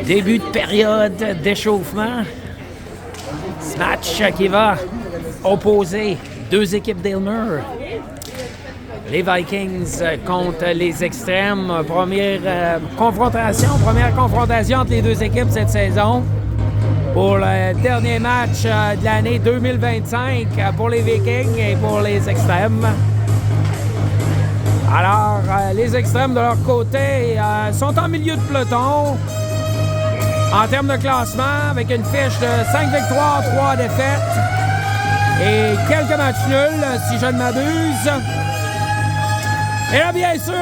Début de période d'échauffement. Ce match qui va opposer deux équipes d'Aylmer. Les Vikings contre les Extrêmes. Première confrontation entre les deux équipes cette saison. Pour le dernier match de l'année 2025 pour les Vikings et pour les Extrêmes. Alors, les Extrêmes de leur côté sont en milieu de peloton. En termes de classement, avec une fiche de 5 victoires, 3 défaites et quelques matchs nuls, si je ne m'abuse. Et là, bien sûr,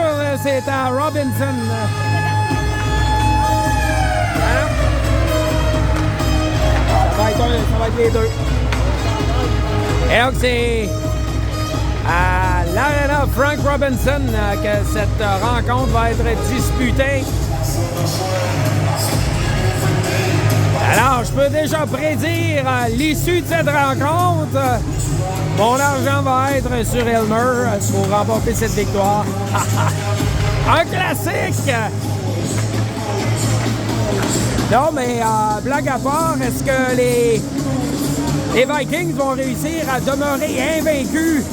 c'est à Robinson. Ça va être les deux. Et donc, c'est à l'Arena Frank Robinson que cette rencontre va être disputée. Alors, je peux déjà prédire l'issue de cette rencontre. Mon argent va être sur Aylmer pour remporter cette victoire. Un classique! Non, mais blague à part, est-ce que les Vikings vont réussir à demeurer invaincus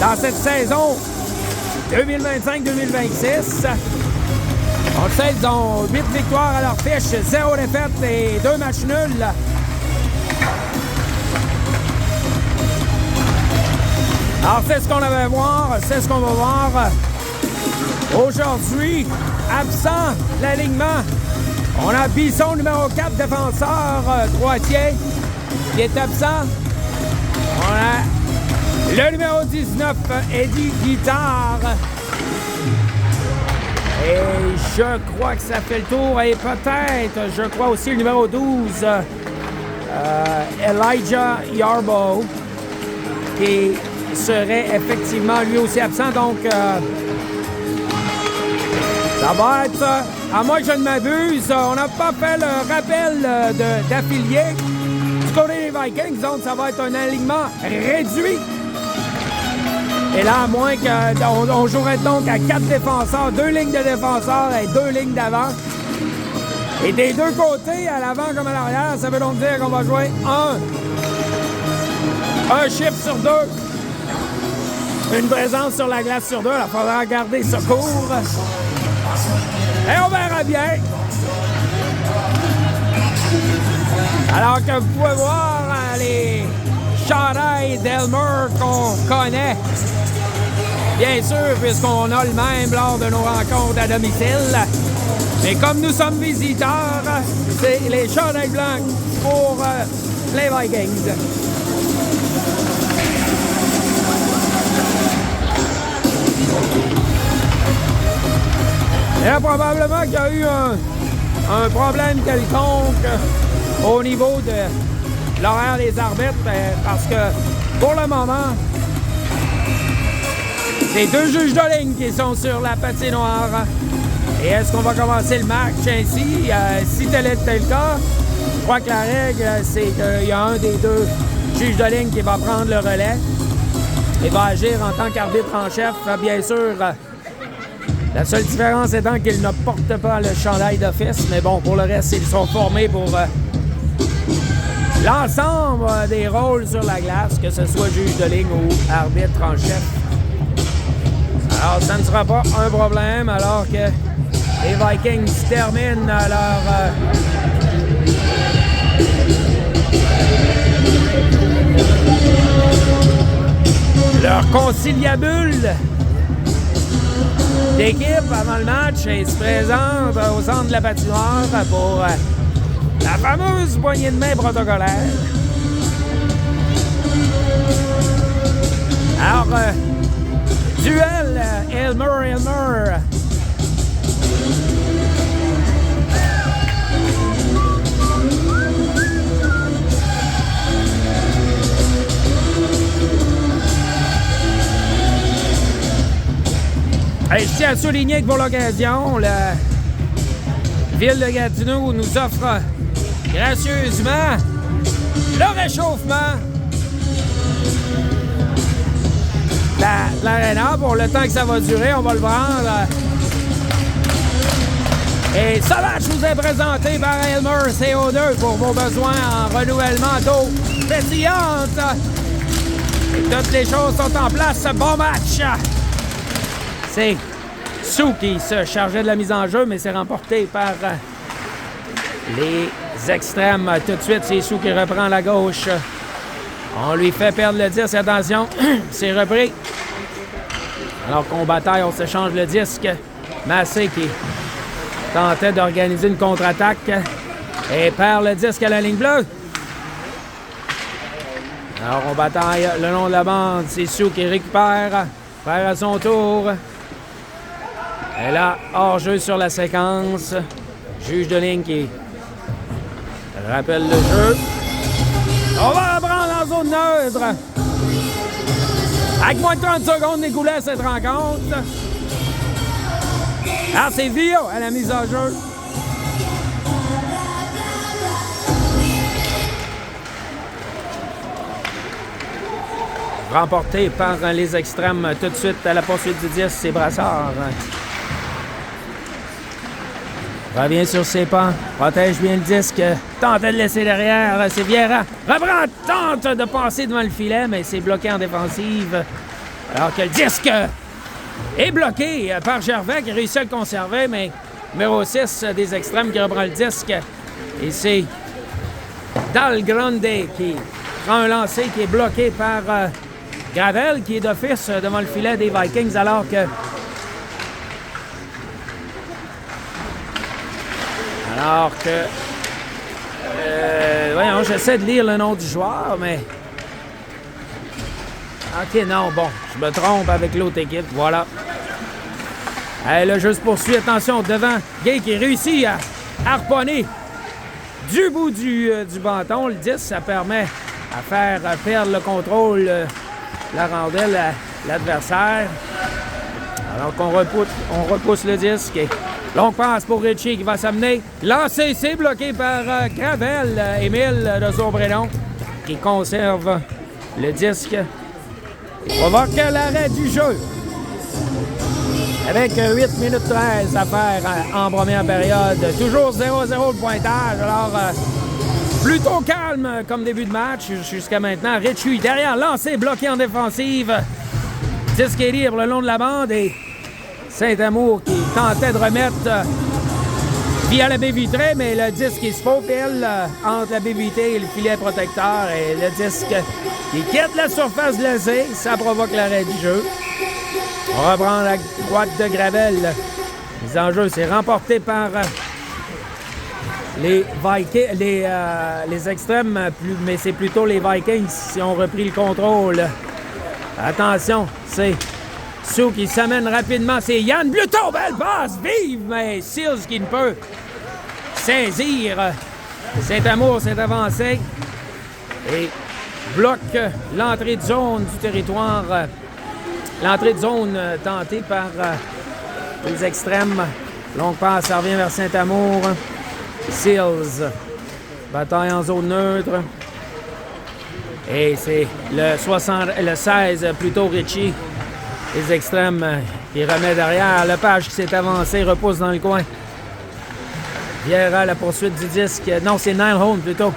dans cette saison 2025-2026? On le sait, ils ont 8 victoires à leur fiche, 0 défaite et 2 matchs nuls. Alors, c'est ce qu'on avait voir, c'est ce qu'on va voir aujourd'hui. Absent l'alignement. On a Bisson, numéro 4, défenseur droitier, qui est absent. On a le numéro 19, Eddie Guitare. Et je crois que ça fait le tour. Et peut-être, je crois aussi le numéro 12, Elijah Yarbo, qui serait effectivement lui aussi absent. Donc, ça va être, à moins que je ne m'abuse, on n'a pas fait le rappel d'affiliés du côté des Vikings, donc ça va être un alignement réduit. Et là, à moins qu'on jouerait donc à 4 défenseurs, 2 lignes de défenseurs et 2 lignes d'avant. Et des deux côtés, à l'avant comme à l'arrière, ça veut donc dire qu'on va jouer un chiffre sur 2. Une présence sur la glace sur 2, il faudra garder secours. Et on verra bien. Alors que vous pouvez voir les chandails d'Aylmer qu'on connaît. Bien sûr, puisqu'on a le même lors de nos rencontres à domicile. Mais comme nous sommes visiteurs, c'est les chandails blancs pour les Vikings. Et là, probablement qu'il y a eu un problème quelconque au niveau de l'horaire des arbitres, parce que pour le moment, c'est 2 juges de ligne qui sont sur la patinoire. Et est-ce qu'on va commencer le match ainsi? Si tel était le cas, je crois que la règle, c'est qu'il y a un des 2 juges de ligne qui va prendre le relais et va agir en tant qu'arbitre en chef, bien sûr. La seule différence étant qu'ils ne portent pas le chandail d'office, mais bon, pour le reste, ils sont formés pour l'ensemble des rôles sur la glace, que ce soit juge de ligne ou arbitre en chef. Alors, ça ne sera pas un problème, alors que les Vikings terminent leur conciliabule d'équipe avant le match et se présente au centre de la patinoire pour la fameuse poignée de main protocolaire. Alors, duel Aylmer. Je tiens à souligner que pour l'occasion, la ville de Gatineau nous offre gracieusement le réchauffement de l'aréna pour le temps que ça va durer. On va le prendre Et Sauvage vous est présenté par Elmer CO2 pour vos besoins en renouvellement d'eau pétillante. Et toutes les choses sont en place. Bon match! C'est Sue qui se chargeait de la mise en jeu, mais c'est remporté par les extrêmes. Tout de suite, c'est Sue qui reprend la gauche. On lui fait perdre le disque. Attention, c'est repris. Alors qu'on bataille, on s'échange le disque. Massé qui tentait d'organiser une contre-attaque et perd le disque à la ligne bleue. Alors on bataille le long de la bande. C'est Sue qui récupère. Faire à son tour. Et là, hors-jeu sur la séquence. Juge de ligne qui rappelle le jeu. On va reprendre en zone neutre. Avec moins de 30 secondes d'écoulé cette rencontre. Alors, c'est Via à la mise en jeu. Remporté par les extrêmes tout de suite à la poursuite du 10, c'est Brassard. Revient sur ses pas, protège bien le disque, tente de le laisser derrière, c'est Vieira. Reprend, tente de passer devant le filet, mais c'est bloqué en défensive. Alors que le disque est bloqué par Gervais qui réussit à le conserver, mais numéro 6 des extrêmes qui reprend le disque. Et c'est Dal Grande qui prend un lancer qui est bloqué par Gravel, qui est d'office devant le filet des Vikings, alors que voyons, j'essaie de lire le nom du joueur, mais OK, non, bon, je me trompe avec l'autre équipe, voilà. Allez, le jeu se poursuit, attention, devant Gay qui réussit à harponner du bout du bâton. Le 10, ça permet à faire perdre le contrôle la rondelle à l'adversaire. Alors qu'on repousse le disque. Et longue passe pour Richie qui va s'amener. Lancé, c'est bloqué par Gravel, Émile de son prénom, qui conserve le disque. Il provoque l'arrêt du jeu. Avec 8 minutes 13 à faire en première période. Toujours 0-0 le pointage. Alors, plutôt calme comme début de match jusqu'à maintenant. Richie derrière, lancé, bloqué en défensive. Disque est libre le long de la bande et Saint-Amour qui tentait de remettre via la baie vitrée, mais le disque qui se faufile entre la baie vitrée et le filet protecteur. Et le disque qui quitte la surface glacée, ça provoque l'arrêt du jeu. On reprend la droite de Gravel. Les enjeux, c'est remporté par les Vikings, les extrêmes, mais c'est plutôt les Vikings qui ont repris le contrôle. Attention, c'est Sue qui s'amène rapidement. C'est Yann Bluto, belle passe, vive, mais Seals qui ne peut saisir. Saint-Amour s'est avancé et bloque l'entrée de zone du territoire. L'entrée de zone tentée par les extrêmes. Longue passe, ça revient vers Saint-Amour. Seals. Bataille en zone neutre. Et c'est le 16, plutôt Richie. Les extrêmes qui remet derrière. Lepage qui s'est avancé, repousse dans le coin. Vieira à la poursuite du disque. Non, c'est Nileholm plutôt.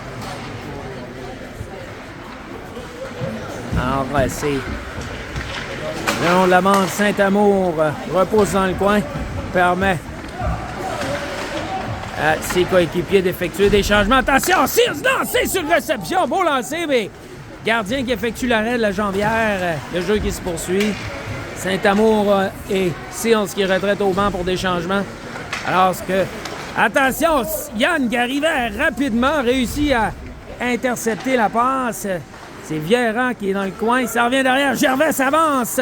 Alors, c'est le long de la bande, Saint-Amour repousse dans le coin. Permet à ses coéquipiers d'effectuer des changements. Attention, Sears lancé sur réception. Beau lancer, mais gardien qui effectue l'arrêt de la jambière. Le jeu qui se poursuit. Saint-Amour et Seals qui retraite au banc pour des changements. Alors que, attention, Yann qui arrivait rapidement, réussit à intercepter la passe. C'est Vieira qui est dans le coin. Ça revient derrière. Gervais s'avance.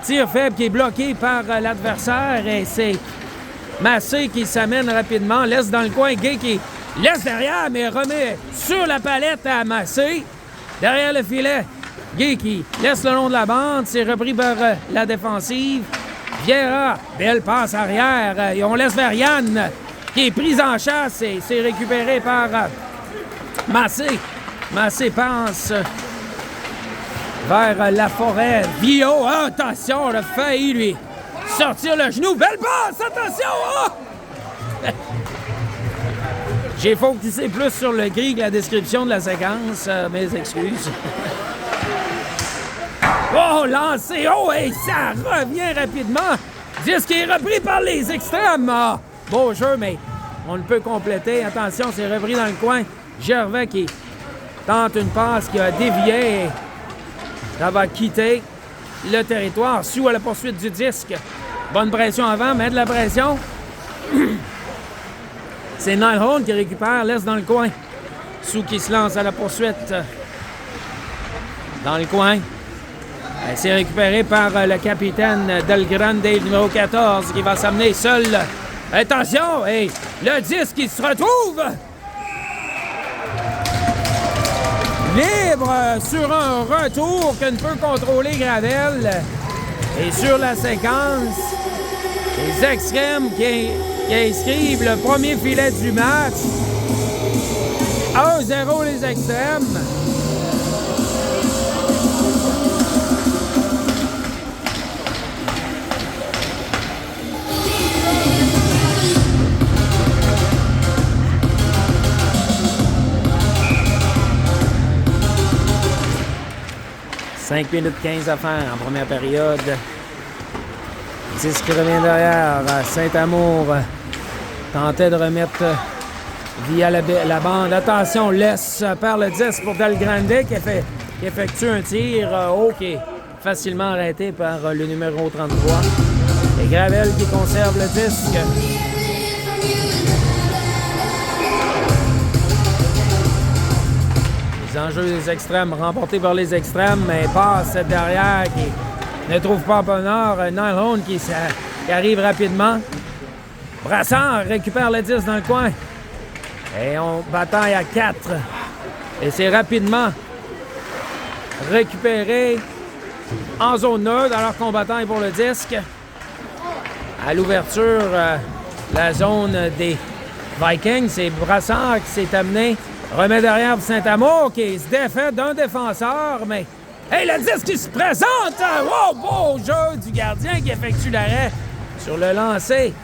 Tir faible qui est bloqué par l'adversaire. Et c'est Massé qui s'amène rapidement. Laisse dans le coin. Gay qui laisse derrière, mais remet sur la palette à Massé. Derrière le filet. Gay qui laisse le long de la bande. C'est repris par la défensive. Vieira, belle passe arrière. Et on laisse vers Yann qui est pris en chasse. Et c'est récupéré par Massé. Massé pense vers la forêt. Vio, attention, on a failli lui sortir le genou. Belle passe, attention! Oh! J'ai focusé plus sur le gris que la description de la séquence. Mes excuses. Oh, lancé! Oh, et ça revient rapidement! Disque est repris par les extrêmes! Ah, beau jeu, mais on ne peut compléter. Attention, c'est repris dans le coin. Gervais qui tente une passe qui a dévié. Ça va quitter le territoire. Sous à la poursuite du disque. Bonne pression avant, met de la pression. C'est Niall qui récupère, laisse dans le coin. Sous qui se lance à la poursuite. Dans le coin. C'est récupéré par le capitaine Del Grande, numéro 14, qui va s'amener seul. Attention! Et le disque qui se retrouve libre sur un retour que ne peut contrôler Gravel. Et sur la séquence, les extrêmes qui inscrivent le premier filet du match. 1-0 les extrêmes. « 5 minutes 15 à faire en première période. 10 qui revient derrière. Saint-Amour tentait de remettre via la bande. Attention, laisse par le 10 pour Del Grande qui effectue un tir qui est facilement arrêté par le numéro 33. Et Gravel qui conserve le disque. Les enjeux des extrêmes, remportés par les extrêmes, mais passe derrière qui ne trouve pas bonheur. Niall qui arrive rapidement. Brassard récupère le 10 dans le coin. Et on bataille à 4. Et c'est rapidement récupéré en zone neutre alors qu'on bataille pour le disque. À l'ouverture, la zone des Vikings, c'est Brassard qui s'est amené. Remet derrière pour Saint-Amour qui se défait d'un défenseur, mais... Hey, le disque qui se présente! Oh, beau jeu du gardien qui effectue l'arrêt sur le lancer.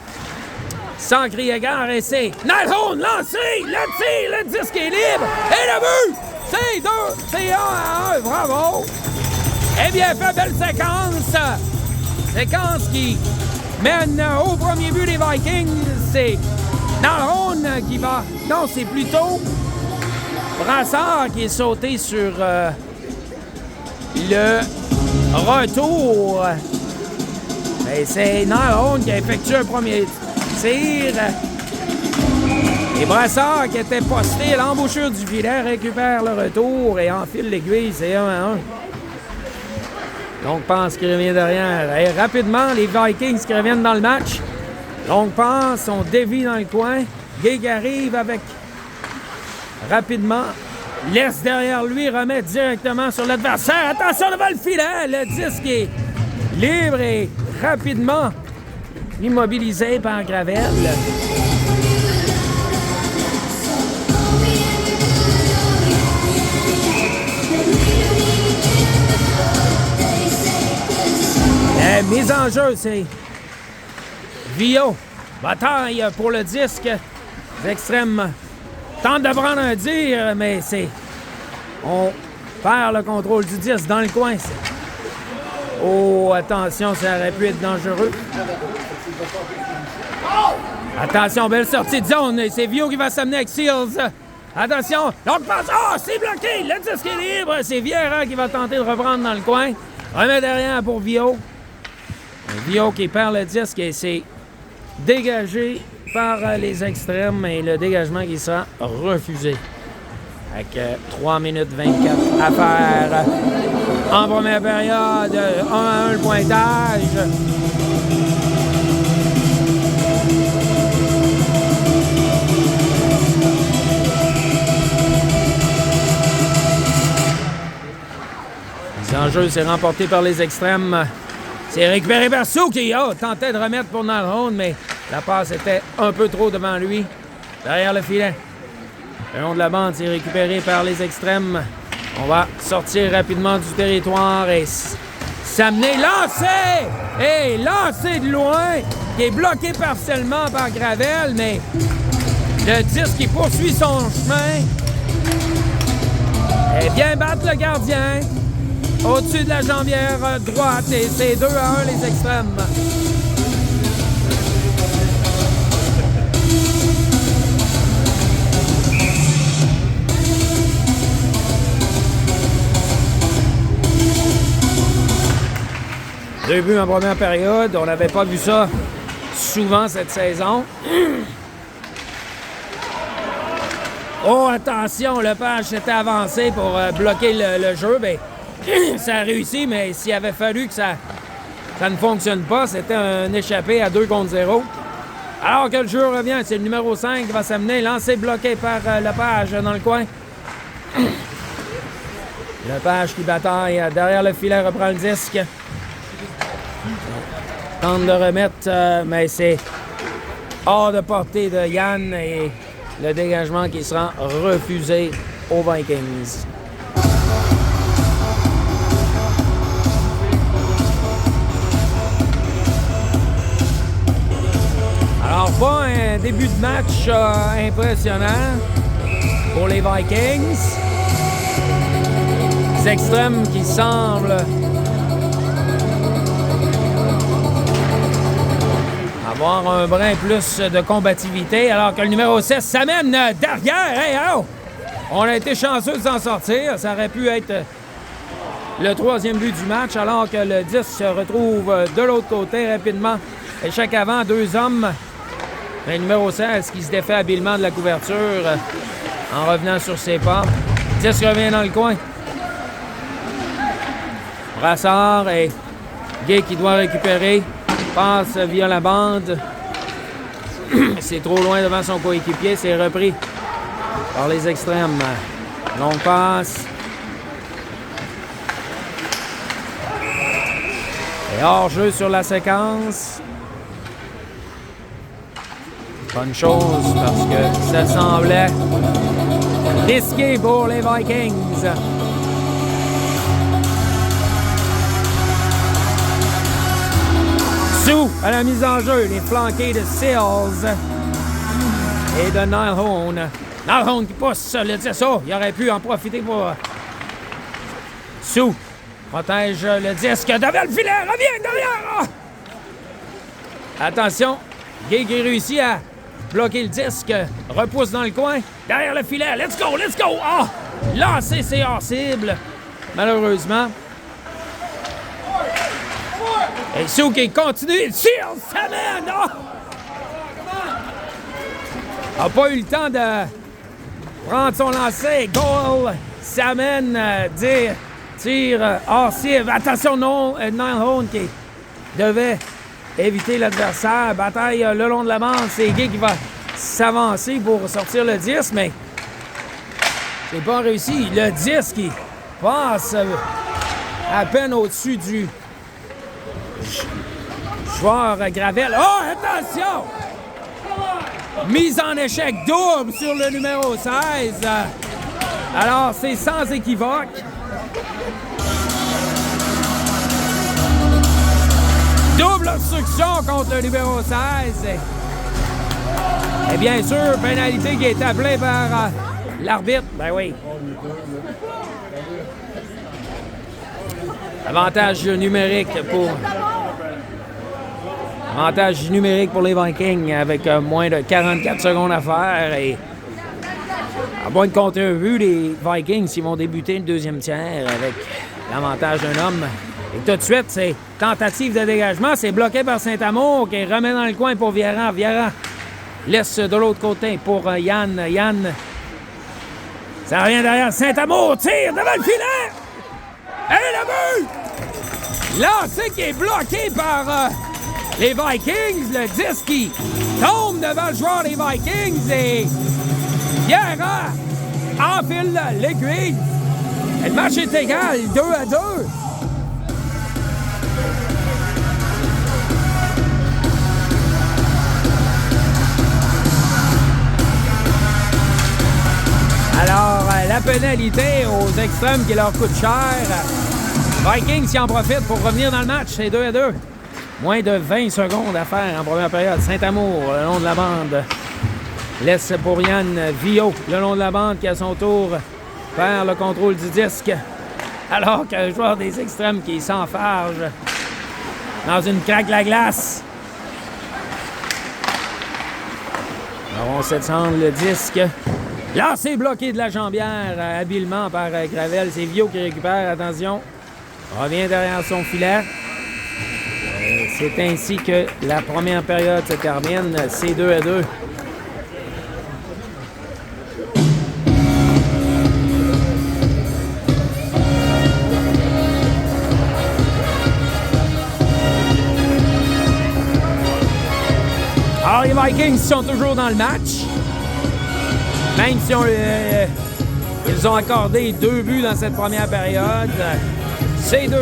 Sans crier gare, et c'est Niall lancé! Le tir, le disque est libre! Et le but! C'est 1-1, bravo! Eh bien fait, belle séquence! Séquence qui mène au premier but des Vikings. C'est Niall qui va... Non, c'est plutôt... Brassard qui est sauté sur le retour. Et c'est Niall qui a effectué un premier tir. Et Brassard qui était posté à l'embouchure du filet récupère le retour et enfile l'aiguille. C'est 1-1. Donc pense qu'il revient derrière. Et rapidement, les Vikings qui reviennent dans le match. Donc pense, on dévie dans le coin. Gig arrive avec... Rapidement, laisse derrière lui, remet directement sur l'adversaire. Attention devant le filet, le disque est libre et rapidement immobilisé par Gravel. La mise en jeu, c'est Vio. Bataille pour le disque. Les extrêmes tente de prendre un tir, mais c'est... On perd le contrôle du disque dans le coin. Oh, attention, ça aurait pu être dangereux. Attention, belle sortie de zone. C'est Vio qui va s'amener avec Seals. Attention, l'autre passe. Oh, c'est bloqué. Le disque est libre. C'est Vieira qui va tenter de reprendre dans le coin. Remet derrière pour Vio. Vio qui perd le disque et c'est dégagé par les extrêmes et le dégagement qui sera refusé. Avec 3 minutes 24 à faire en première période. 1-1 le pointage. Les enjeux, c'est remporté par les extrêmes. C'est récupéré par Sou qui tentait de remettre pour Niall, mais la passe était un peu trop devant lui, derrière le filet. Le long de la bande, c'est récupéré par les extrêmes. On va sortir rapidement du territoire et S'amener, lancé! Et lancé de loin, qui est bloqué partiellement par Gravel, mais le disque qui poursuit son chemin. Et bien battre le gardien au-dessus de la jambière droite. Et c'est 2-1 les extrêmes. Deux buts en première période. On n'avait pas vu ça souvent cette saison. Oh, attention, Lepage s'était avancé pour bloquer le jeu. Bien, ça a réussi, mais s'il avait fallu que ça ne fonctionne pas, c'était un échappé à 2 contre 0. Alors que le jeu revient, c'est le numéro 5 qui va s'amener. Lancé bloqué par Lepage dans le coin. Lepage qui bataille derrière le filet, reprend le disque. Tente de remettre, mais c'est hors de portée de Yann et le dégagement qui sera refusé aux Vikings. Alors, pas un début de match impressionnant pour les Vikings. Les extrêmes qui semblent avoir un brin plus de combativité, alors que le numéro 6 s'amène derrière. Hey, oh! On a été chanceux de s'en sortir. Ça aurait pu être le 3e but du match, alors que le 10 se retrouve de l'autre côté rapidement. Échec avant, 2 hommes. Le numéro 16 qui se défait habilement de la couverture en revenant sur ses pas. 10 revient dans le coin. Brassard et Gay qui doit récupérer. Passe via la bande. C'est trop loin devant son coéquipier. C'est repris par les extrêmes. Longue passe. Et hors-jeu sur la séquence. Bonne chose parce que ça semblait risqué pour les Vikings. Sous à la mise en jeu, les flanqués de Seals et de Nilehone. Nilehone qui pousse le 10. Oh, il aurait pu en profiter pour Sous protège le disque devant le filet. Revient derrière. Oh! Attention, Gay qui réussit à bloquer le disque. Repousse dans le coin. Derrière le filet. Let's go, let's go. Oh! Lancé, c'est hors cible. Malheureusement. Et Sou qui continue. Seals s'amène! Oh! A pas eu le temps de prendre son lancer. Goal s'amène. Tire hors cible. Attention, non. Nilehone qui devait éviter l'adversaire. Bataille le long de la bande. C'est Gay qui va s'avancer pour sortir le 10, mais c'est pas réussi. Le 10 qui passe à peine au-dessus du joueur Gravel. Oh, attention! Mise en échec double sur le numéro 16. Alors, c'est sans équivoque. Double obstruction contre le numéro 16. Et bien sûr, pénalité qui est appelée par l'arbitre. Ben oui. Avantage numérique pour les Vikings avec moins de 44 secondes à faire. Et à moins de compter un but, les Vikings ils vont débuter le deuxième tiers avec l'avantage d'un homme. Et tout de suite, c'est tentative de dégagement. C'est bloqué par Saint-Amour qui remet dans le coin pour Viaran. Viaran laisse de l'autre côté pour Yann. Yann, ça revient derrière. Saint-Amour tire devant le filet. Et le but! Lancé qui est bloqué par les Vikings. Le disque qui tombe devant le joueur des Vikings. Et Viaran enfile l'aiguille. Et le match est égal, 2-2. Alors, la pénalité aux extrêmes qui leur coûte cher. Vikings qui en profitent pour revenir dans le match. C'est 2-2. Moins de 20 secondes à faire en première période. Saint-Amour, le long de la bande, laisse pour Yann Villot, le long de la bande, qui à son tour perd le contrôle du disque. Alors qu'un joueur des extrêmes qui s'enfarge dans une craque de la glace. Alors on s'étend le disque. Lancé bloqué de la jambière habilement par Gravel. C'est Villot qui récupère. Attention. Revient derrière son filet. C'est ainsi que la première période se termine. C'est 2-2. Alors, les Vikings sont toujours dans le match. Même si ils ont accordé 2 buts dans cette première période. C'est 2-2.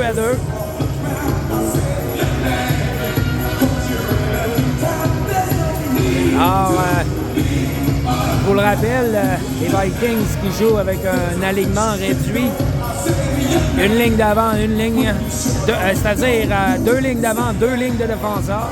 Alors, pour le rappel, les Vikings qui jouent avec un alignement réduit. Une ligne d'avant, une ligne... c'est-à-dire 2 lignes d'avant, 2 lignes de défenseurs.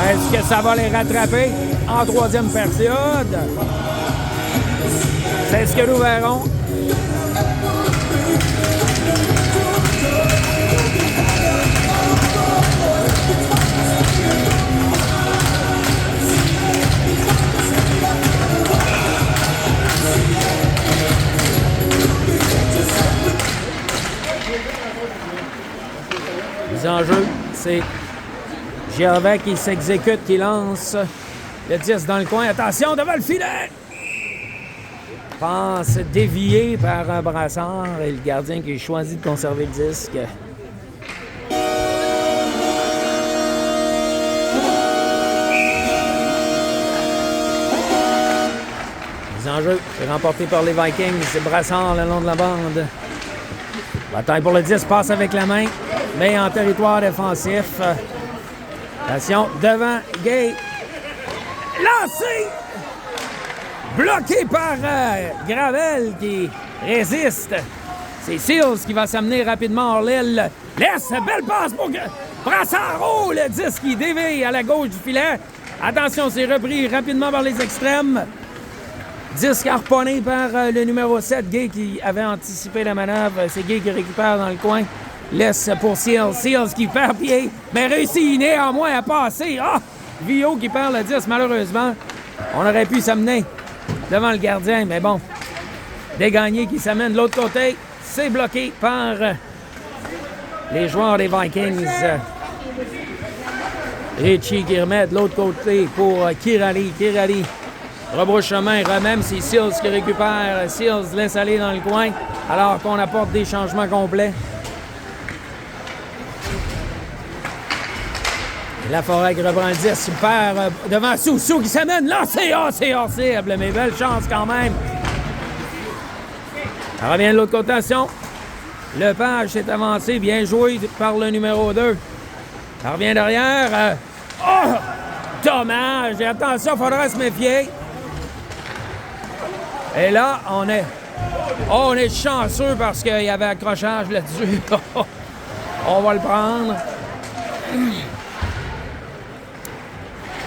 Est-ce que ça va les rattraper en 3e période? C'est ce que nous verrons. Les enjeux, c'est Gervais qui s'exécute, qui lance le 10 dans le coin. Attention, devant le filet! Passe dévié par un Brassard et le gardien qui choisit de conserver le disque. Les enjeux, c'est remporté par les Vikings. C'est Brassard le long de la bande. Bataille pour le 10, passe avec la main, mais en territoire défensif. Attention, devant, Gay. Lancé! Bloqué par Gravel qui résiste. C'est Seals qui va s'amener rapidement hors l'île. Laisse, belle passe pour Brassard. Oh, le disque qui dévie à la gauche du filet. Attention, c'est repris rapidement par les extrêmes. Disque harponné par le numéro 7, Gay qui avait anticipé la manœuvre. C'est Gay qui récupère dans le coin. Laisse pour Seals. Seals qui perd pied, mais réussit néanmoins à passer. Ah! Villot qui perd le 10, malheureusement. On aurait pu s'amener devant le gardien, mais bon. Dégagné qui s'amène de l'autre côté. C'est bloqué par les joueurs des Vikings. Ritchie qui remet de l'autre côté pour Kirali. Kirali rebrouche chemin, remème. C'est Seals qui récupère. Seals laisse aller dans le coin alors qu'on apporte des changements complets. Laforêt qui reprend le 10, super devant Soussou qui s'amène. Lancé, c'est hors cible, mais belle chance quand même. Ça revient de l'autre côté, attention. Lepage s'est avancé, bien joué par le numéro 2. Ça revient derrière. Oh! Dommage! Et attention, il faudra se méfier. Et là, on est chanceux parce qu'il y avait accrochage là-dessus. On va le prendre.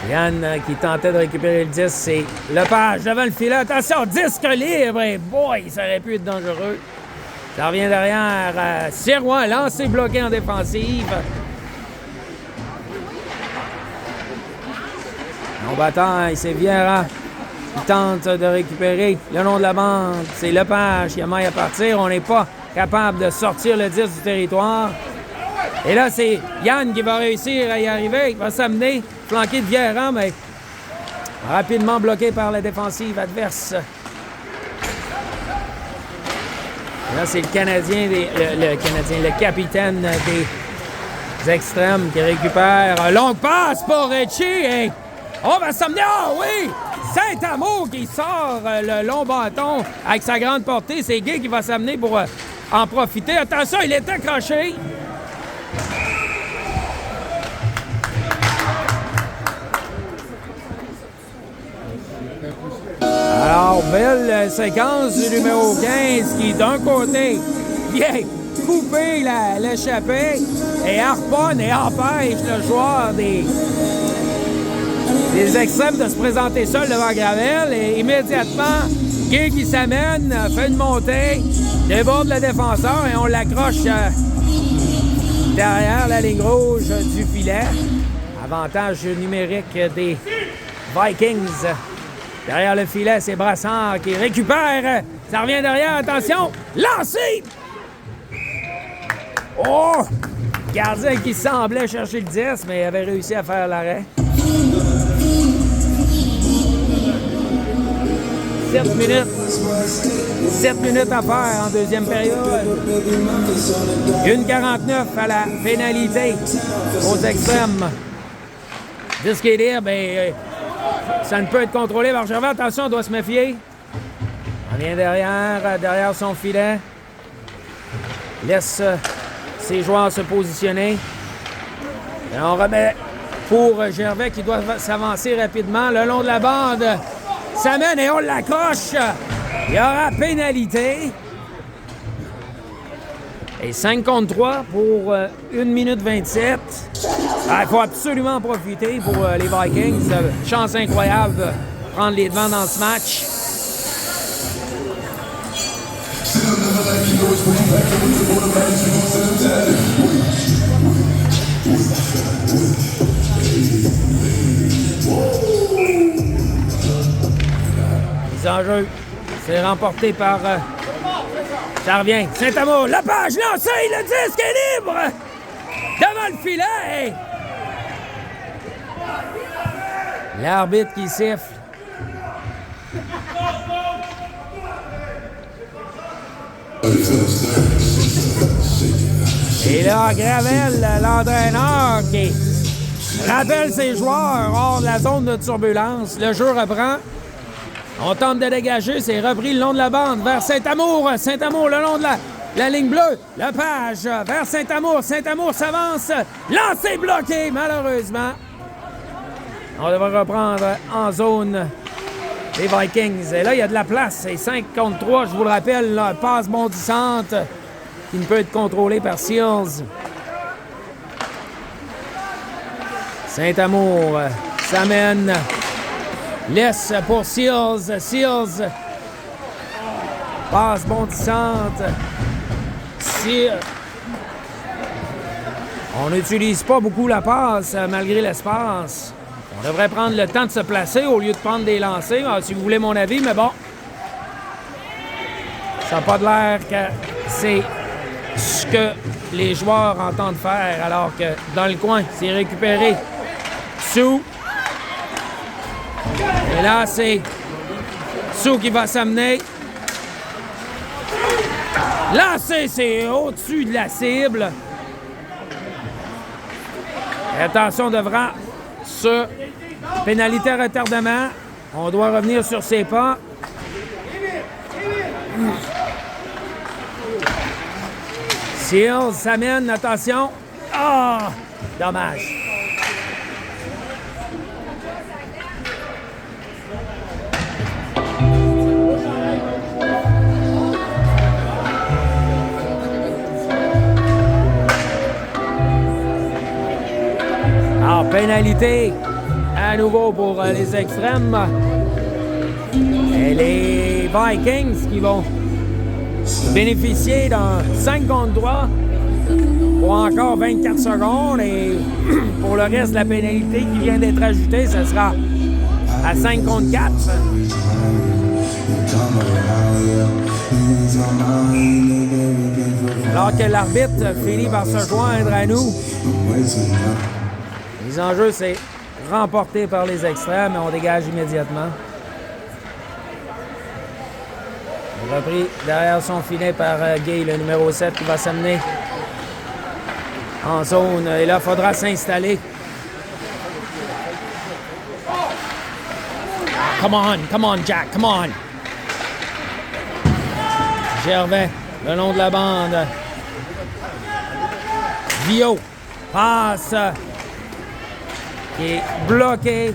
Yann qui tentait de récupérer le 10, c'est Lepage devant le filet. Attention, disque libre! Et boy, ça aurait pu être dangereux. Ça revient derrière. Sirois, lancé bloqué en défensive. En bataille, c'est Vieira qui tente de récupérer le long de la bande. C'est Lepage qui a maille à partir. On n'est pas capable de sortir le 10 du territoire. Et là, c'est Yann qui va réussir à y arriver. Il va s'amener, flanqué de Vieira, mais rapidement bloqué par la défensive adverse. Et là, c'est le Canadien, le capitaine des extrêmes qui récupère. Longue passe pour Ritchie. Et on va s'amener. Ah oui! Saint-Amour qui sort le long bâton avec sa grande portée. C'est Gay qui va s'amener pour en profiter. Attention, il est accroché. Alors, belle séquence du numéro 15 qui, d'un côté, vient couper l'échappée et harponne et empêche le joueur des extrêmes de se présenter seul devant Gravel. Et immédiatement, Gay qui s'amène, fait une montée, déborde le défenseur et on l'accroche derrière la ligne rouge du filet. Avantage numérique des Vikings. Derrière le filet, c'est Brassard qui récupère. Ça revient derrière, attention, lancé! Oh! Gardien qui semblait chercher le 10, mais avait réussi à faire l'arrêt. 7 minutes. 7 minutes à faire en deuxième période. 1,49 à la pénalité aux extrêmes. Disque est libre, ben, ça ne peut être contrôlé par Gervais. Attention, on doit se méfier. On vient derrière son filet. Laisse ses joueurs se positionner. Et on remet pour Gervais qui doit s'avancer rapidement le long de la bande. Ça mène et on l'accroche. Il y aura pénalité. Et 5 contre 3 pour 1 minute 27. Il faut absolument en profiter pour les Vikings. Chance incroyable de prendre les devants dans ce match. Les enjeux, c'est remporté par... ça revient. Saint-Amour, Lepage lancé, le disque est libre! Devant le filet! L'arbitre qui siffle. Et là, Gravel, l'entraîneur qui rappelle ses joueurs hors de la zone de turbulence. Le jeu reprend. On tente de dégager, c'est repris le long de la bande vers Saint-Amour. Saint-Amour le long de la ligne bleue. Lepage vers Saint-Amour. Saint-Amour s'avance. Lancé bloqué, malheureusement. On devrait reprendre en zone les Vikings. Et là, il y a de la place. C'est 5 contre 3, je vous le rappelle. Là, passe bondissante qui ne peut être contrôlée par Seals. Saint-Amour s'amène. Laisse pour Seals. Seals. Passe bondissante. Seals. On n'utilise pas beaucoup la passe malgré l'espace. On devrait prendre le temps de se placer au lieu de prendre des lancers. Alors, si vous voulez mon avis, mais bon. Ça n'a pas de l'air que c'est ce que les joueurs entendent faire. Alors que dans le coin, c'est récupéré Sou. Et là, c'est Sou qui va s'amener. Lancé, c'est au-dessus de la cible. Et attention, devra sur pénalité retardement. On doit revenir sur ses pas. Seals s'amène, attention. Ah! Dommage. Alors, pénalité à nouveau pour les extrêmes. Et les Vikings qui vont bénéficier d'un 5 contre 3 pour encore 24 secondes. Et pour le reste de la pénalité qui vient d'être ajoutée, ce sera à 5 contre 4. Alors que l'arbitre finit par se joindre à nous. Les enjeux, c'est remporté par les extrêmes et on dégage immédiatement. Repris derrière son filet par Gay, le numéro 7 qui va s'amener en zone. Et là, il faudra s'installer. Come on, Jack, come on. Gervais, le long de la bande. Vio passe. Qui est bloqué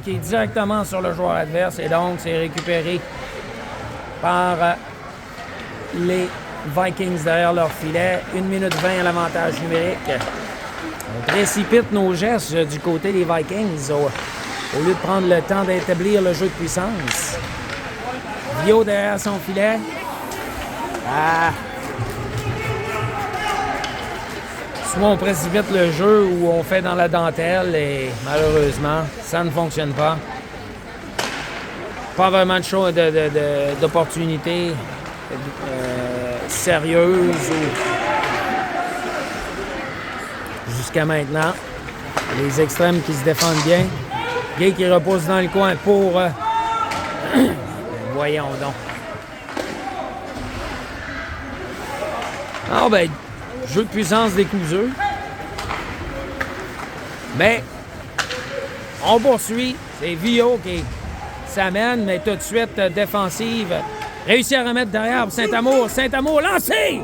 qui est directement sur le joueur adverse et donc c'est récupéré par les Vikings derrière leur filet. 1 minute 20 à l'avantage numérique. On précipite nos gestes du côté des Vikings au lieu de prendre le temps d'établir le jeu de puissance. Vio derrière son filet. Soit on précipite le jeu ou on fait dans la dentelle et malheureusement, ça ne fonctionne pas. Pas vraiment d'opportunité sérieuse jusqu'à maintenant. Les extrêmes qui se défendent bien. Gay qui repose dans le coin pour... voyons donc. Ah ben, jeu de puissance découseux. Mais on poursuit. C'est Vio qui s'amène, mais tout de suite défensive. Réussit à remettre derrière pour Saint-Amour. Saint-Amour lancé!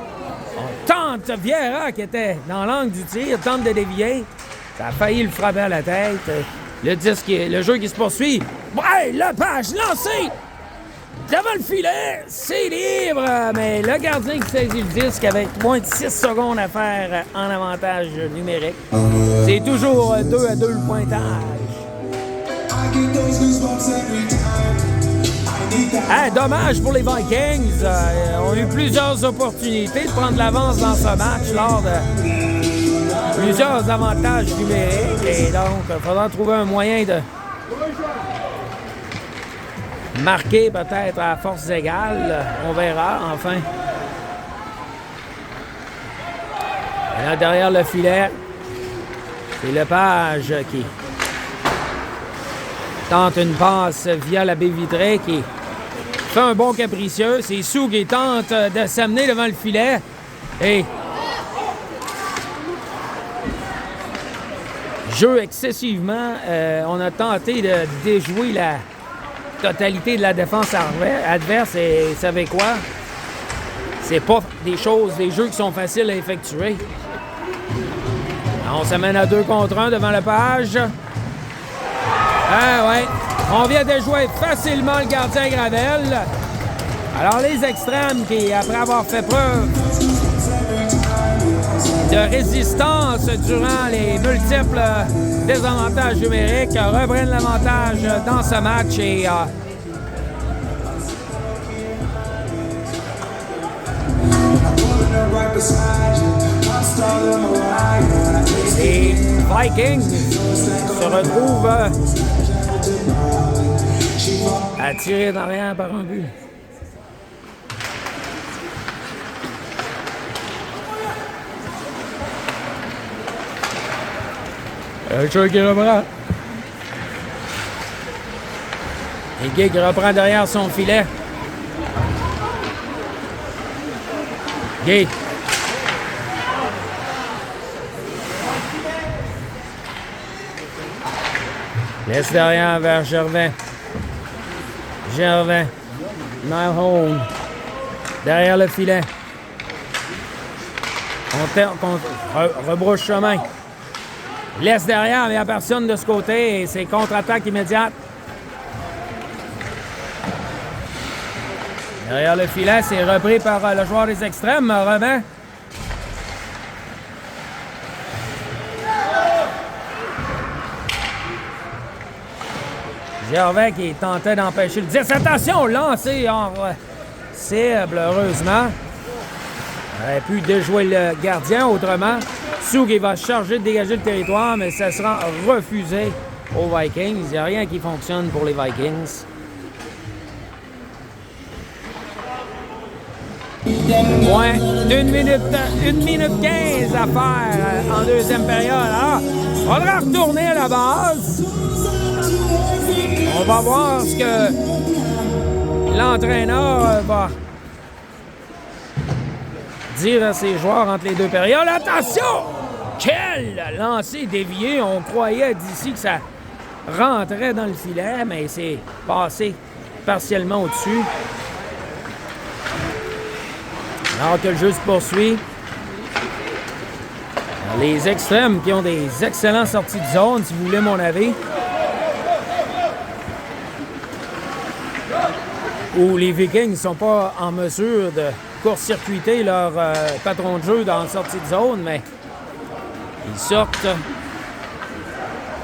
On tente Vieira qui était dans l'angle du tir, tente de dévier. Ça a failli le frapper à la tête. Le jeu qui se poursuit. Ouais, Lepage lancé! Devant le filet, c'est libre, mais le gardien qui saisit le disque avec moins de 6 secondes à faire en avantage numérique. C'est toujours 2 à 2 le pointage. Dommage pour les Vikings. On a eu plusieurs opportunités de prendre l'avance dans ce match lors de plusieurs avantages numériques. Et donc, il faudra trouver un moyen de marquer peut-être à force égale. On verra, enfin. Et là, derrière le filet, c'est Lepage qui tente une passe via la baie vitrée, qui fait un bon capricieux. C'est Sou qui tente de s'amener devant le filet. Et jeu excessivement. On a tenté de déjouer la totalité de la défense adverse. Et vous savez quoi? C'est pas des jeux qui sont faciles à effectuer. On s'amène à 2 contre 1 devant Lepage. Ah ouais, on vient de jouer facilement le gardien Gravel. Alors les extrêmes qui, après avoir fait preuve de résistance durant les multiples désavantages numériques, reprennent l'avantage dans ce match et les Vikings se retrouvent à tirer dans rien par un but. Un jeu qui reprend. Et Gay qui reprend derrière son filet. Gay. Laisse derrière vers Gervais. Gervais. Malhone. Derrière le filet. On rebrouche chemin. Laisse derrière, mais il n'y a personne de ce côté et c'est contre-attaque immédiate. Derrière le filet, c'est repris par le joueur des extrêmes, Revin. Gervais qui tentait d'empêcher le 10. Attention, lancé hors cible, heureusement. Il aurait pu déjouer le gardien autrement. Sou qui va charger de dégager le territoire, mais ça sera refusé aux Vikings. Il n'y a rien qui fonctionne pour les Vikings. Moins d'une minute 15 à faire en deuxième période. Alors, on va retourner à la base. On va voir ce que l'entraîneur va dire à ses joueurs entre les deux périodes. Attention! Quel lancer dévié! On croyait d'ici que ça rentrait dans le filet, mais c'est passé partiellement au-dessus. Alors que le jeu se poursuit. Les extrêmes qui ont des excellentes sorties de zone, si vous voulez mon avis. où les Vikings ne sont pas en mesure de court-circuiter leur patron de jeu dans la sortie de zone, mais ils sortent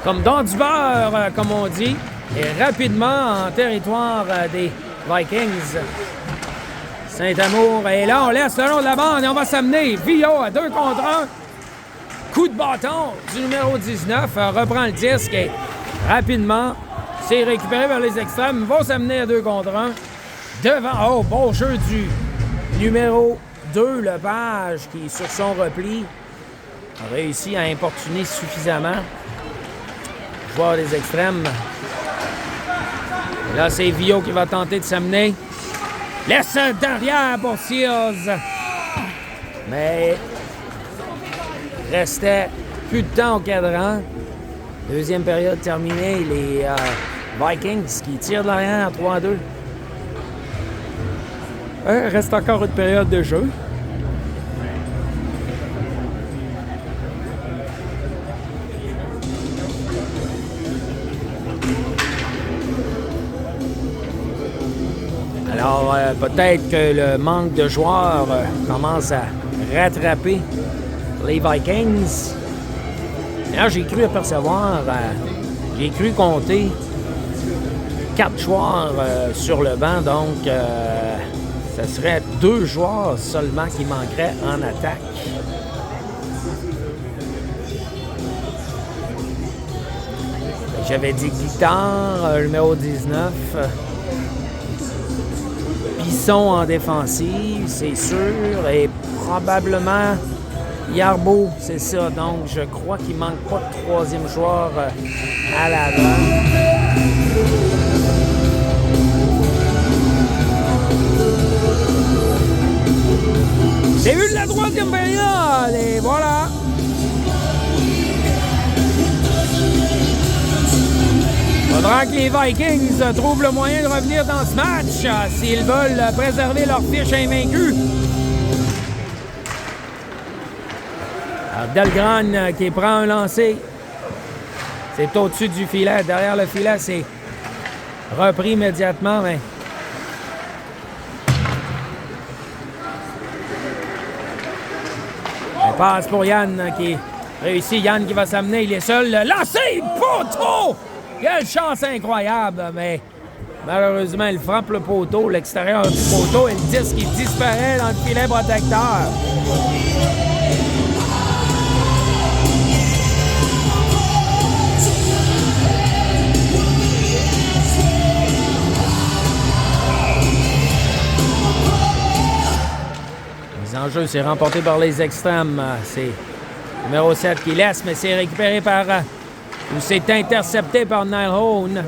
comme dans du beurre, comme on dit, et rapidement en territoire des Vikings. Saint-Amour, et là, on laisse le long de la bande et on va s'amener. Vio à 2 contre 1. Coup de bâton du numéro 19, reprend le disque et rapidement, c'est récupéré vers les extrêmes. Vont s'amener à 2 contre 1. Devant, oh, bon jeu du numéro 2, Lepage, qui, sur son repli, a réussi à importuner suffisamment le joueur des extrêmes. Et là, c'est Vio qui va tenter de s'amener. Laisse derrière pour Sears. Mais restait plus de temps au cadran. Deuxième période terminée. Les Vikings qui tirent de l'arrière 3-2. Reste encore une période de jeu. Alors, peut-être que le manque de joueurs commence à rattraper les Vikings. D'ailleurs, j'ai cru apercevoir, j'ai cru compter 4 joueurs sur le banc, donc ce serait 2 joueurs seulement qui manqueraient en attaque. J'avais dit Guitare, numéro 19. Bisson en défensive, c'est sûr, et probablement Yarbo, c'est ça. Donc, je crois qu'il ne manque pas de troisième joueur à l'avant. Début de la troisième période, et voilà! Faudra que les Vikings trouvent le moyen de revenir dans ce match s'ils veulent préserver leur fiche invaincue. Dahlgren qui prend un lancer. C'est au-dessus du filet. Derrière le filet, c'est repris immédiatement. Mais... on passe pour Yann qui réussit. Yann qui va s'amener. Il est seul. Lancé! Poteau! Quelle chance incroyable! Mais malheureusement, il frappe le poteau, l'extérieur du poteau, et le disque qui disparaît dans le filet protecteur. En jeu, c'est remporté par les extrêmes. C'est numéro 7 qui laisse, mais c'est récupéré par... ou c'est intercepté par Nylhone.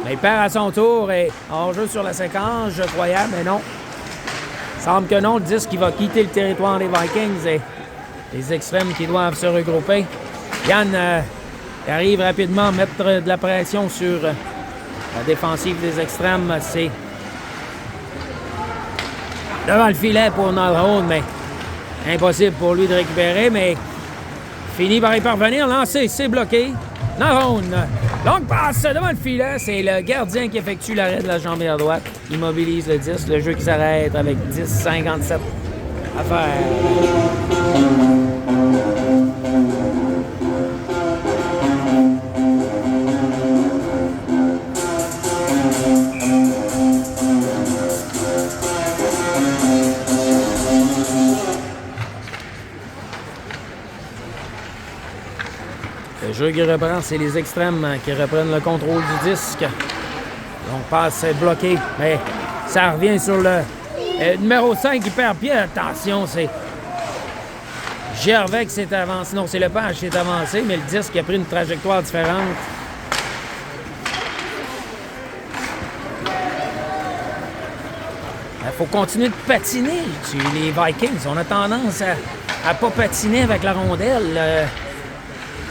Mais il perd à son tour et en jeu sur la séquence, je croyais, mais non. Il semble que non, le disque qui va quitter le territoire des Vikings et les extrêmes qui doivent se regrouper. Yann arrive rapidement à mettre de la pression sur la défensive des extrêmes. C'est devant le filet pour Nylhone, mais impossible pour lui de récupérer, mais finit par y parvenir. Lancé, c'est bloqué. Nylhone, longue passe devant le filet. C'est le gardien qui effectue l'arrêt de la jambière droite. Immobilise le disque. Le jeu qui s'arrête avec 10-57 à faire. Le jeu qui reprend, c'est les extrêmes qui reprennent le contrôle du disque. Donc, passe bloqué, mais ça revient sur le numéro 5 qui perd pied. Attention, c'est Gervais qui s'est avancé. Non, c'est Lepage qui s'est avancé, mais le disque a pris une trajectoire différente. Il faut continuer de patiner. Les Vikings, on a tendance à pas patiner avec la rondelle.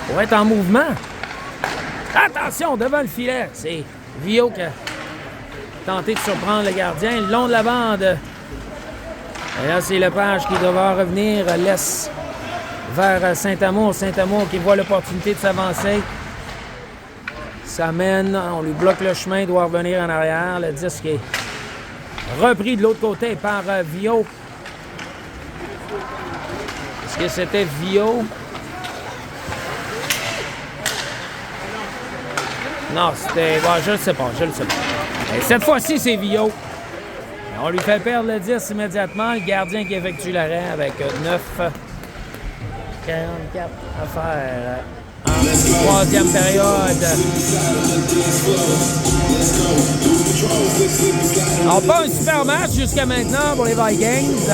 Pour être en mouvement. Attention, devant le filet. C'est Vio qui a tenté de surprendre le gardien le long de la bande. Et là, c'est Lepage qui devra revenir. Laisse vers Saint-Amour. Saint-Amour qui voit l'opportunité de s'avancer. Ça mène. On lui bloque le chemin. Il doit revenir en arrière. Le disque est Repris de l'autre côté par Vio. Est-ce que c'était Vio? Non, c'était... Bon, je ne sais pas. Et cette fois-ci, c'est Vio. On lui fait perdre le 10 immédiatement. Le gardien qui effectue l'arrêt avec 9,44 à faire en troisième période. Alors, pas un super match jusqu'à maintenant pour les Vikings.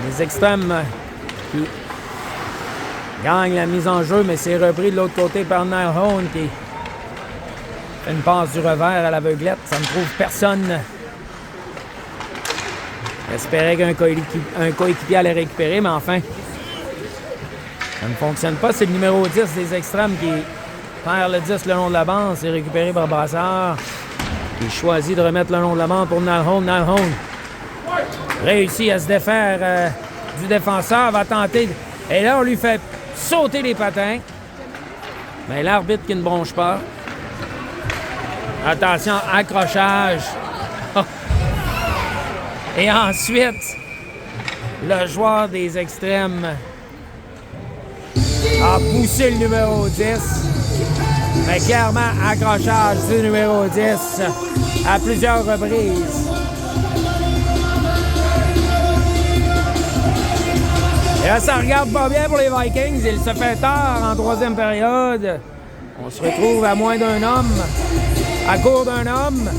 Les extrêmes qui gagnent la mise en jeu, mais c'est repris de l'autre côté par Nilehone qui fait une passe du revers à l'aveuglette. Ça ne trouve personne. J'espérais qu'un coéquipier allait récupérer, mais enfin, ça ne fonctionne pas. C'est le numéro 10 des extrêmes qui perd le 10 le long de la bande. C'est récupéré par Brassard qui choisit de remettre le long de la bande pour Nilehone. Nilehone réussit à se défaire du défenseur, va tenter. Et là, on lui fait sauter les patins. Mais l'arbitre qui ne bronche pas. Attention, accrochage. Et ensuite, le joueur des extrêmes a poussé le numéro 10. Mais clairement, accrochage du numéro 10 à plusieurs reprises. Et là, ça regarde pas bien pour les Vikings. Il se fait tard en troisième période. On se retrouve à moins d'un homme, à court d'un homme.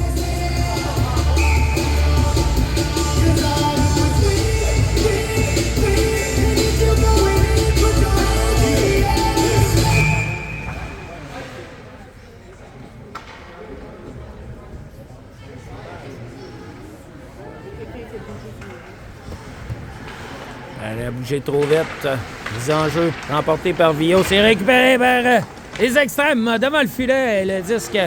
Elle a bougé trop vite. Les enjeux remportés par Vio. C'est récupéré par les extrêmes devant le filet. Le disque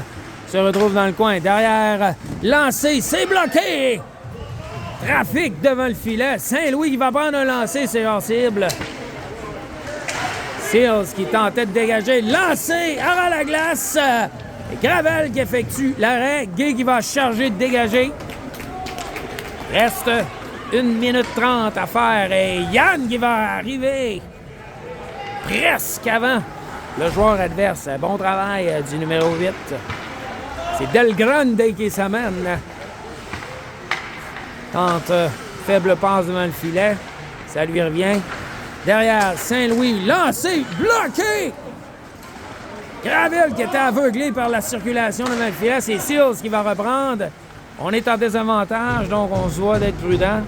se retrouve dans le coin. Derrière, lancé, c'est bloqué. Trafic devant le filet. Saint-Louis qui va prendre un lancer, c'est hors cible. Seals qui tentait de dégager. Lancé, à la glace. Et Gravel qui effectue l'arrêt. Gay qui va charger de dégager. Reste 1 minute 30 à faire et Yann qui va arriver presque avant le joueur adverse. Bon travail du numéro 8. C'est Del Grande qui s'amène. Tente faible passe devant le filet. Ça lui revient. Derrière, Saint-Louis, lancé, bloqué! Gravel qui était aveuglé par la circulation devant le filet. C'est Seals qui va reprendre. On est en désavantage, donc on se doit d'être prudent.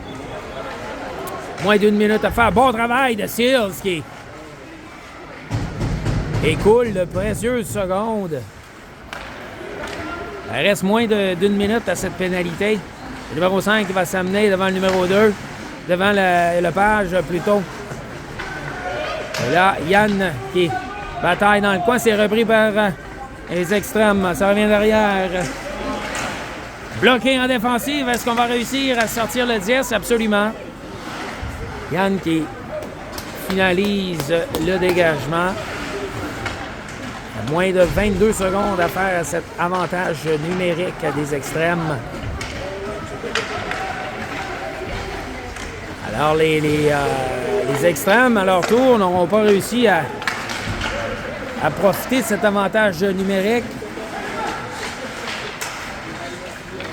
Moins d'1 minute à faire. Bon travail de Seals qui écoule de précieuses secondes. Il reste moins d'1 minute à cette pénalité. Le numéro 5 qui va s'amener devant le numéro 2, devant le page plutôt. Et là, Yann qui bataille dans le coin. C'est repris par les extrêmes. Ça revient derrière. Bloqué en défensive. Est-ce qu'on va réussir à sortir le 10? Absolument. Yann qui finalise le dégagement. Moins de 22 secondes à faire à cet avantage numérique des extrêmes. Alors, les extrêmes, à leur tour, n'auront pas réussi à profiter de cet avantage numérique.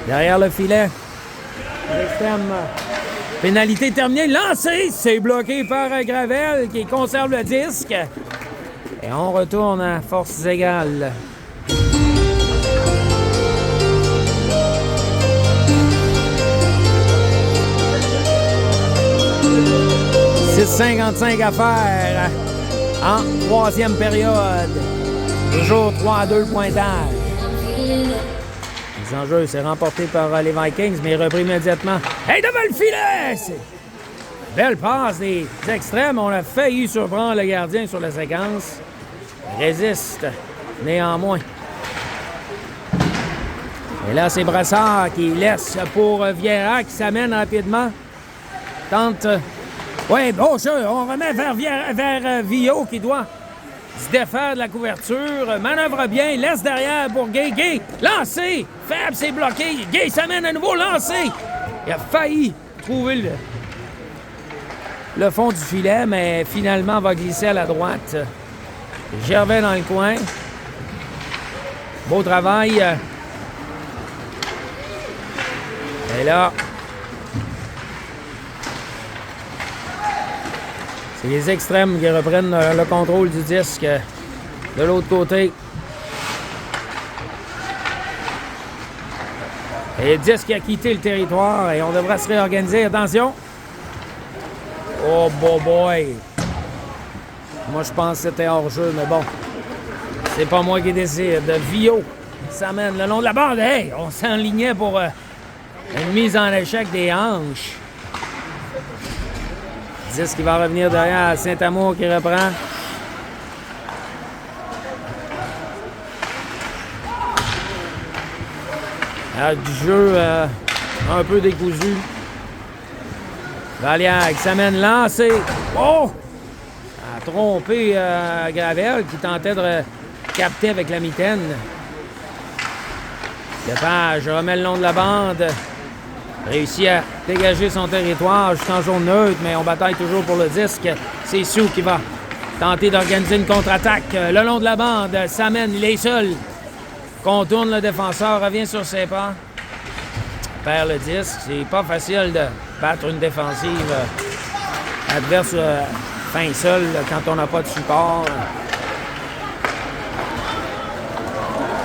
Derrière le filet, les extrêmes. Pénalité terminée, lancé, c'est bloqué par Gravel qui conserve le disque. Et on retourne à forces égales. « 6,55 à faire en troisième période. Toujours 3-2 le pointage. Les enjeux, c'est remporté par les Vikings, mais repris immédiatement. Hey, devant le filet! Belle passe des extrêmes. On a failli surprendre le gardien sur la séquence. Résiste, néanmoins. Et là, c'est Brassard qui laisse pour Vieira, qui s'amène rapidement. Tente... Oui, bon jeu. On remet vers Vio qui doit se défaire de la couverture, manœuvre bien, laisse derrière pour Gay. Gay, lancé! Faible, c'est bloqué. Gay s'amène à nouveau, lancé! Il a failli trouver le fond du filet, mais finalement va glisser à la droite. Gervais dans le coin. Beau travail. Et là, c'est les extrêmes qui reprennent le contrôle du disque de l'autre côté. Et le disque a quitté le territoire et on devra se réorganiser. Attention! Oh, boy! Moi, je pense que c'était hors-jeu, mais bon. C'est pas moi qui décide. Vio s'amène le long de la bande. Hey! On s'enlignait pour une mise en échec des hanches. Disque qui va revenir derrière Saint-Amour qui reprend. Du jeu un peu décousu. Vallière qui s'amène lancé. Oh! A trompé Gravel qui tentait de capter avec la mitaine. Lepage remet le long de la bande. Réussit à dégager son territoire jusqu'en zone neutre, mais on bataille toujours pour le disque. C'est Sioux qui va tenter d'organiser une contre-attaque. Le long de la bande, s'amène, il est seul. Contourne le défenseur, revient sur ses pas. Perd le disque. C'est pas facile de battre une défensive adverse fin seul quand on n'a pas de support.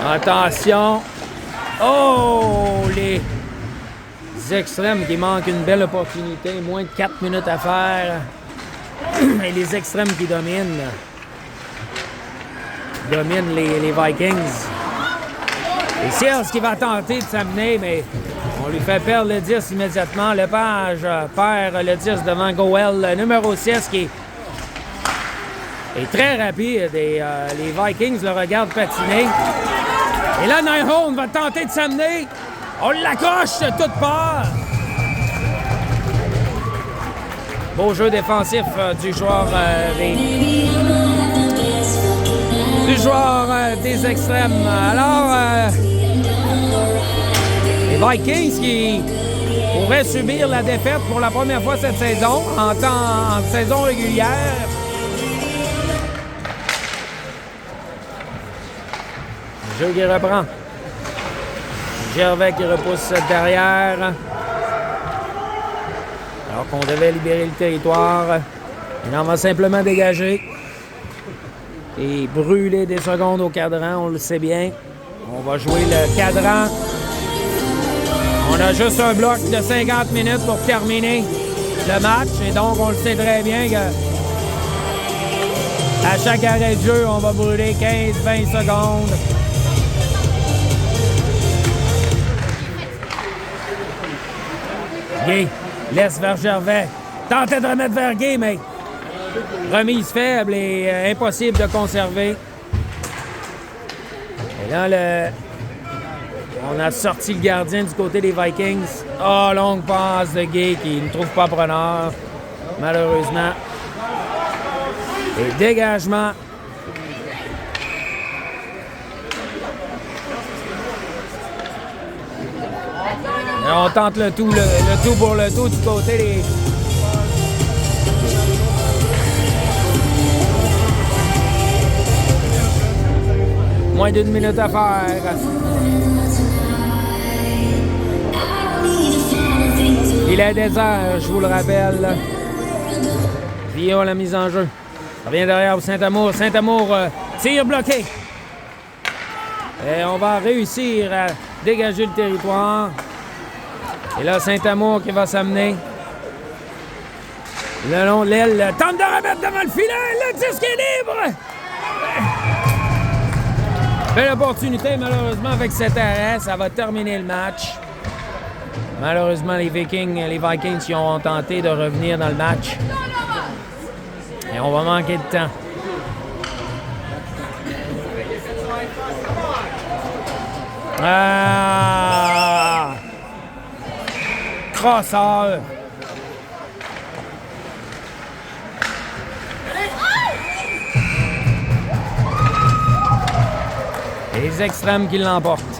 Attention. Oh! Les extrêmes qui manquent une belle opportunité. Moins de 4 minutes à faire. Et les extrêmes qui dominent. Dominent les Vikings. Et Sears qui va tenter de s'amener, mais on lui fait perdre le 10 immédiatement. Lepage perd le 10 devant Goel, numéro 6, qui est très rapide. Et les Vikings le regardent patiner. Et là, Nyholm va tenter de s'amener. On l'accroche de toutes parts. Beau jeu défensif du joueur des extrêmes. Alors, les Vikings qui pourraient subir la défaite pour la première fois cette saison, en saison régulière. Le jeu qui reprend. Gervais qui repousse derrière. Alors qu'on devait libérer le territoire. Il en va simplement dégager. Et brûler des secondes au cadran, on le sait bien. On va jouer le cadran. On a juste un bloc de 50 minutes pour terminer le match. Et donc, on le sait très bien que à chaque arrêt de jeu, on va brûler 15-20 secondes. Gay laisse vers Gervais. Tentait de remettre vers Gay, mais remise faible et impossible de conserver. Et là, on a sorti le gardien du côté des Vikings. Oh, longue passe de Gay qui ne trouve pas preneur, malheureusement. Et dégagement. Et on tente le tout pour le tout du côté des... Moins d'une minute à faire. Il est désert, je vous le rappelle. Via la mise en jeu. Ça vient derrière pour Saint-Amour. Saint-Amour, tir bloqué. Et on va réussir à dégager le territoire. Et là, Saint-Amour qui va s'amener. Le long de l'aile, tente de remettre devant le filet. Le disque est libre. Belle opportunité, malheureusement, avec cet arrêt. Ça va terminer le match. Malheureusement, les Vikings qui ont tenté de revenir dans le match. Et on va manquer de temps. Ah! Crosseur! Les extrêmes qui l'emportent.